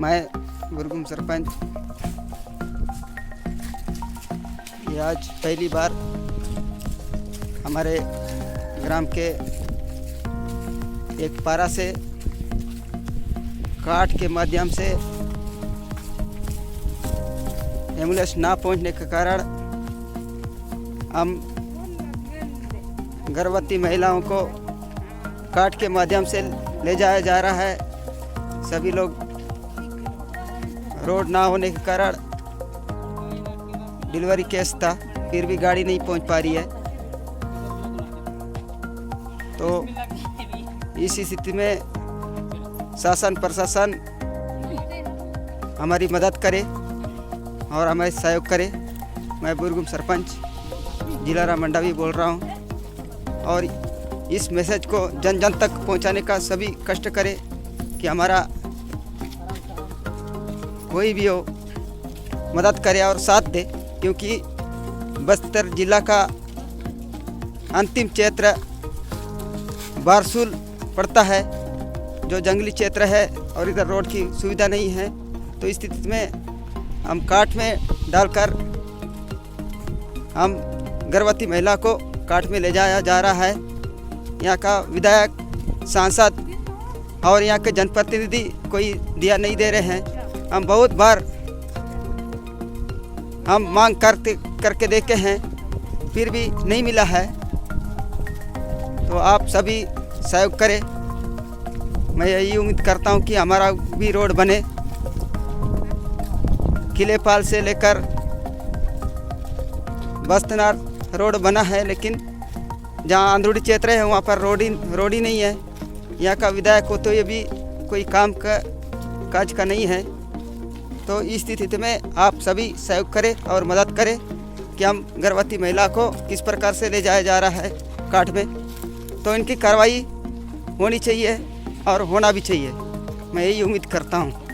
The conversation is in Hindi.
मैं बुरगुम सरपंच ये आज पहली बार हमारे ग्राम के एक पारा से काट के माध्यम से एम्बुलेंस ना पहुंचने के कारण हम गर्भवती महिलाओं को काट के माध्यम से ले जाया जा रहा है। सभी लोग रोड ना होने के कारण डिलीवरी केस था, फिर भी गाड़ी नहीं पहुंच पा रही है। तो इस स्थिति में शासन प्रशासन हमारी मदद करे और हमें सहयोग करे। मैं बुरगुम सरपंच जिला राम मंडावी बोल रहा हूं और इस मैसेज को जन जन तक पहुंचाने का सभी कष्ट करे कि हमारा कोई भी हो मदद करे और साथ दे, क्योंकि बस्तर जिला का अंतिम क्षेत्र बारसूल पड़ता है जो जंगली क्षेत्र है और इधर रोड की सुविधा नहीं है। तो इस स्थिति में हम काट में डालकर हम गर्भवती महिला को काट में ले जाया जा रहा है। यहाँ का विधायक, सांसद और यहाँ के जनप्रतिनिधि कोई दिया नहीं दे रहे हैं। हम बहुत बार हम मांग करके देखे हैं, फिर भी नहीं मिला है। तो आप सभी सहयोग करें। मैं यही उम्मीद करता हूँ कि हमारा भी रोड बने। किलेपाल से लेकर बस्तनार रोड बना है, लेकिन जहाँ अंदरूनी क्षेत्र है वहाँ पर रोड ही नहीं है। यहाँ का विधायक हो तो ये भी कोई काम का काज का नहीं है। तो इस स्थिति में आप सभी सहयोग करें और मदद करें कि हम गर्भवती महिला को किस प्रकार से ले जाया जा रहा है काट में। तो इनकी कार्रवाई होनी चाहिए और होना भी चाहिए। मैं यही उम्मीद करता हूँ।